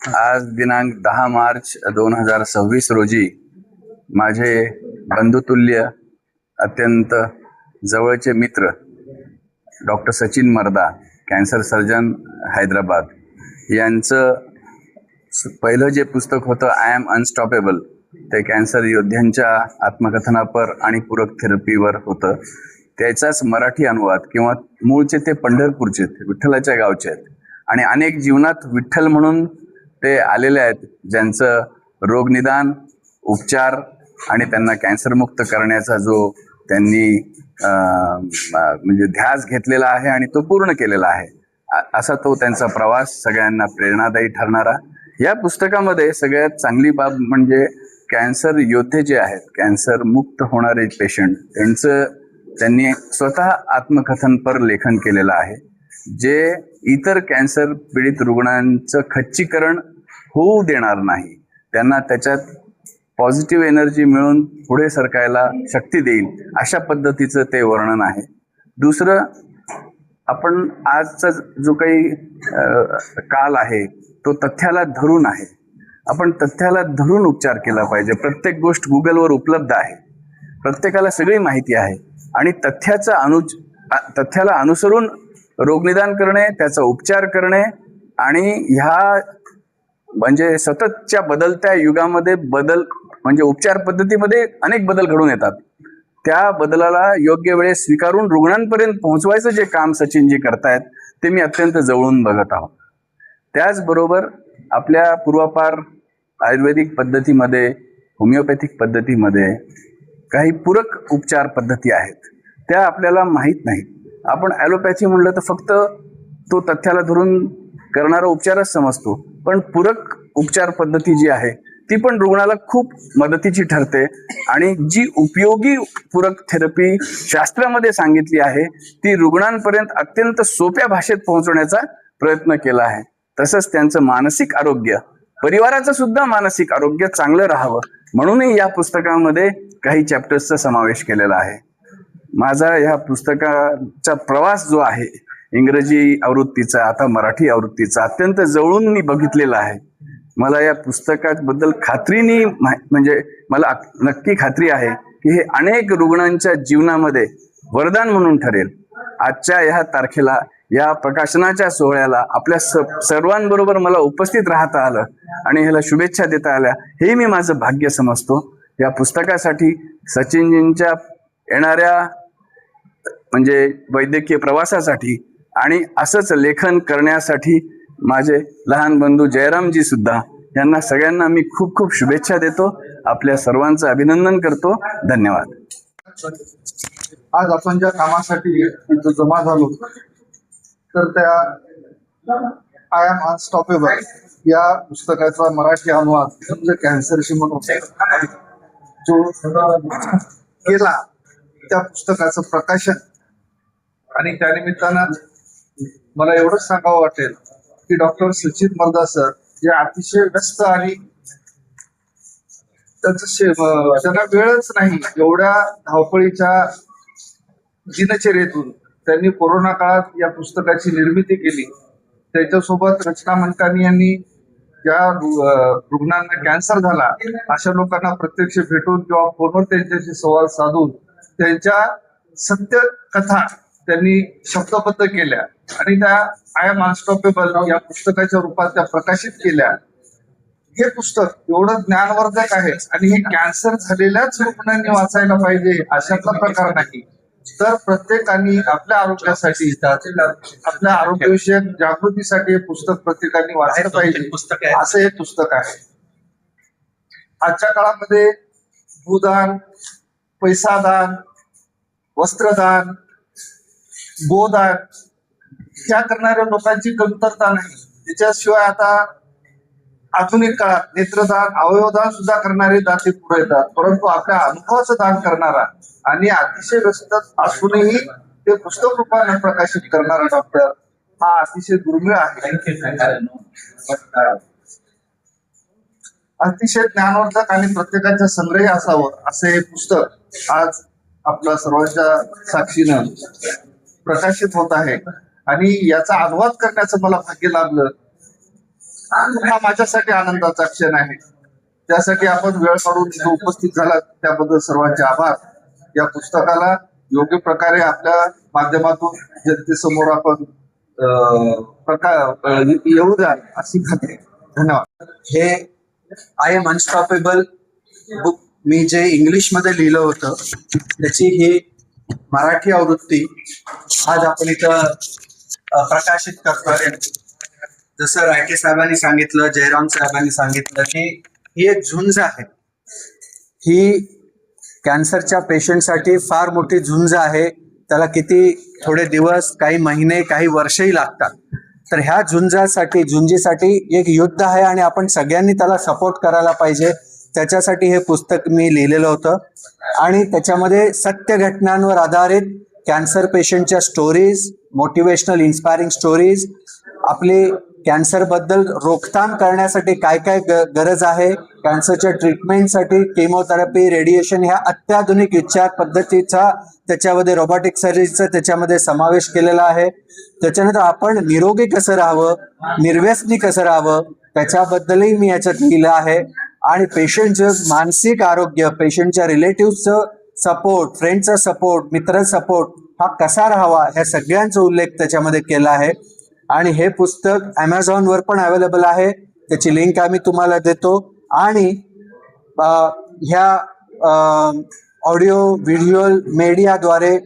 आज दिनांक 10 मार्च 2026 रोजी माझे बंधुतुल्य अत्यंत जवळचे मित्र डॉक्टर सचिन मर्दा, कॅन्सर सर्जन हैदराबाद, यांचं पहिलं जे पुस्तक होतं आय एम अनस्टॉपेबल, ते कॅन्सर योद्ध्यांच्या आत्मकथनापर आणि पूरक थेरपीवर होतं. त्याचाच मराठी अनुवाद, किंवा मूळचे ते पंढरपूरचे, विठ्ठलाच्या गावचे आहेत आणि अनेक जीवनात विठ्ठल म्हणून ते आलेले आहेत, ज्यांचं रोगनिदान, उपचार आणि त्यांना कॅन्सरमुक्त करण्याचा जो त्यांनी म्हणजे ध्यास घेतलेला आहे आणि तो पूर्ण केलेला आहे, असा तो त्यांचा प्रवास सगळ्यांना प्रेरणादायी ठरणारा. या पुस्तकामध्ये सगळ्यात चांगली बाब म्हणजे कॅन्सर योद्धे जे आहेत, कॅन्सर मुक्त होणारे पेशंट, त्यांनी स्वतः आत्मकथनपर लेखन केलेलं आहे, जे इतर कॅन्सर पीडित रुग्णांचं खच्चीकरण होऊ देणार नाही, त्यांना त्याच्यात पॉझिटिव्ह एनर्जी मिळून पुढे सरकायला शक्ती देईल, अशा पद्धतीचं ते वर्णन आहे. दुसरं, आपण आजचा जो काही काल आहे तो तथ्याला धरून आहे. आपण तथ्याला धरून उपचार केला पाहिजे. प्रत्येक गोष्ट गुगलवर उपलब्ध आहे, प्रत्येकाला सगळी माहिती आहे आणि तथ्याला अनुसरून रोगनिदान करणे, त्याचा उपचार करणे आणि ह्या म्हणजे सततच्या बदलत्या युगामध्ये म्हणजे उपचार पद्धतीमध्ये अनेक बदल घडून येतात. त्या बदलाला योग्य वेळेस स्वीकारून रुग्णांपर्यंत पोहोचवायचं जे काम सचिनजी करतायत ते मी अत्यंत जवळून बघत आहोत. त्याचबरोबर आपल्या पूर्वापार आयुर्वेदिक पद्धतीमध्ये, होमिओपॅथिक पद्धतीमध्ये काही पूरक उपचार पद्धती आहेत, त्या आपल्याला माहीत नाहीत. आपण ॲलोपॅथी म्हणलं तर फक्त तो तथ्याला धरून करणारा उपचारच समजतो, पण पूरक उपचार पद्धती जी आहे ती पण रुग्णाला खूप मदतीची ठरते आणि जी उपयोगी पूरक थेरपी शास्त्रामध्ये सांगितली आहे ती रुग्णांपर्यंत अत्यंत सोप्या भाषेत पोहोचवण्याचा प्रयत्न केला आहे. तसंच त्यांचं मानसिक आरोग्य, परिवाराचं सुद्धा मानसिक आरोग्य चांगलं राहावं म्हणूनही या पुस्तकामध्ये काही चॅप्टर्सचा समावेश केलेला आहे. माझा ह्या पुस्तकाचा प्रवास जो आहे, इंग्रजी आवृत्तीचा, आता मराठी आवृत्तीचा, अत्यंत जवळून मी बघितलेला आहे. मला या पुस्तकाबद्दल खात्रीने म्हणजे मला नक्की खात्री आहे की हे अनेक रुग्णांच्या जीवनामध्ये वरदान म्हणून ठरेल. आजच्या ह्या तारखेला, या प्रकाशनाच्या सोहळ्याला आपल्या सर्वांबरोबर मला उपस्थित राहता आलं आणि ह्याला शुभेच्छा देता आल्या, हे मी माझं भाग्य समजतो. या पुस्तकासाठी, सचिनजींच्या येणाऱ्या म्हणजे वैद्यकीय प्रवासासाठी आणि असंच लेखन करण्यासाठी माझे लहान बंधू जयरामजी सुद्धा, यांना सगळ्यांना मी खूप खूप शुभेच्छा देतो. आपल्या सर्वांचं अभिनंदन करतो. धन्यवाद. आज आपण ज्या कामासाठी इथं जमा झालो तर त्या आय एम अनस्टॉपेबल या पुस्तकाचा मराठी अनुवाद म्हणजे कॅन्सरशी म्हणून जो केला, त्या पुस्तकाचं प्रकाशन, आणि त्यानिमित्तानं मला एवढंच सांगावं वाटेल की डॉक्टर सचिन मर्दा सर जे अतिशय व्यस्त आणि त्यांना वेळच नाही, एवढ्या धावपळीच्या दिनचर्येतून त्यांनी कोरोना काळात या पुस्तकाची निर्मिती केली. त्याच्यासोबत रचना मंटानी यांनी ज्या रुग्णांना कॅन्सर झाला अशा लोकांना प्रत्यक्ष भेटून किंवा फोनवर त्यांच्याशी संवाद साधून त्यांच्या सत्य कथा त्यांनी शब्दबद्ध केल्या आणि त्या आय एम अनस्टॉपेबल या पुस्तकाच्या रूपात त्या प्रकाशित केल्या. हे पुस्तक एवढं ज्ञानवर्धक आहे आणि हे कॅन्सर झालेल्याच रुग्णांनी वाचायला पाहिजे अशातला प्रकार नाही, तर प्रत्येकाने आपल्या आरोग्यासाठी, आपल्या आरोग्यविषयक जागृतीसाठी हे पुस्तक प्रत्येकाने वाचलं पाहिजे, असं हे पुस्तक आहे. आजच्या काळामध्ये भूदान, पैसादान, वस्त्रदान, गोदान ह्या करणाऱ्या लोकांची कमतरता नाही. त्याच्याशिवाय आता आधुनिक काळात नेत्रदान, अवयवदान सुद्धा करणारे दाते पुढे येतात, परंतु आपल्या अनुभवाचं दान करणारा आणि अतिशय व्यस्त असूनही ते पुस्तक रूपाने प्रकाशित करणारा डॉक्टर हा अतिशय दुर्मिळ आहे. अतिशय ज्ञानवर्धक आणि प्रत्येकाच्या संग्रही असावं असं हे पुस्तक आज आपल्या सर्वांच्या साक्षीनं प्रकाशित होत आहे आणि याचा अनुवाद करण्याचं मला भाग्य लाभलं. हा माझ्यासाठी आनंदाचा क्षण आहे. त्यासाठी आपण वेळ काढून इथे उपस्थित झालात त्याबद्दल सर्वांचे आभार. या पुस्तकाला योग्य प्रकारे आपल्या माध्यमातून जनतेसमोर आपण येऊ द्या अशी खात्री. धन्यवाद. हे आय एम अनस्टॉपेबल बुक मी जे इंग्लिशमध्ये लिहिलं होतं त्याची ही मराठी आवृत्ती आज आपण इथं प्रकाशित करतोय. जसं रायके साहेबांनी सांगितलं, जयराम साहेबांनी सांगितलं की ही एक झुंज आहे. ही कॅन्सरच्या पेशंटसाठी फार मोठी झुंज आहे. त्याला किती थोडे दिवस, काही महिने, काही वर्षही लागतात. तर ह्या झुंजीसाठी एक युद्ध आहे आणि आपण सगळ्यांनी त्याला सपोर्ट करायला पाहिजे. त्याच्यासाठी हे पुस्तक मी लिहिलेलं होतं आणि त्याच्यामध्ये सत्य घटनांवर आधारित कॅन्सर पेशंटच्या स्टोरीज, मोटिवेशनल इन्स्पायरिंग स्टोरीज, आपली कॅन्सरबद्दल रोकथाम करण्यासाठी काय काय गरज आहे, कॅन्सरच्या ट्रीटमेंटसाठी केमोथेरपी, रेडिएशन ह्या अत्याधुनिक उपचार पद्धतीचा त्याच्यामध्ये रोबोटिक सर्जरीचा त्याच्यामध्ये समावेश केलेला आहे. त्याच्यानंतर आपण निरोगी कसं राहावं, निर्व्यसनी कसं राहावं त्याच्याबद्दलही मी याच्यात लिहिलं आहे. आणि पेशंटचं मानसिक आरोग्य, पेशंटच्या रिलेटिव्हचं सपोर्ट, फ्रेंडचा सपोर्ट, मित्र सपोर्ट हा कसा राहावा ह्या सगळ्यांचा उल्लेख त्याच्यामध्ये केला आहे. आणि हे पुस्तक ॲमेझॉनवर पण अवेलेबल आहे. त्याची लिंक आम्ही तुम्हाला देतो. आणि ह्या ऑडिओ व्हिज्युअल मीडियाद्वारे,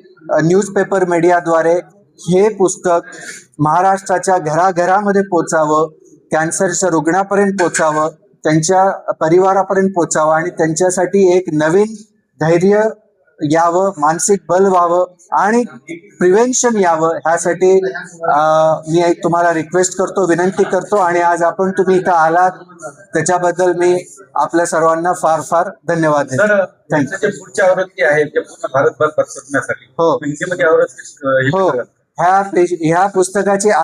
न्यूजपेपर मीडियाद्वारे हे पुस्तक महाराष्ट्राच्या घराघरामध्ये पोचावं, कॅन्सरच्या रुग्णापर्यंत पोचावं, त्यांच्या परिवारापर्यंत पोचावं आणि त्यांच्यासाठी एक नवीन धैर्य यावं, मानसिक बल व्हावं आणि प्रिव्हेन्शन यावं ह्यासाठी मी एक तुम्हाला रिक्वेस्ट करतो, विनंती करतो. आणि आज आपण तुम्ही इथं आलात त्याच्याबद्दल मी आपल्या सर्वांना फार फार धन्यवाद देतो. थँक्यू. पुढची आवृत्ती आहे ते पूर्ण भारतभर पसरण्यासाठी हो हिंदीमध्ये आवृत्ती हो ह्या पुस्तकाची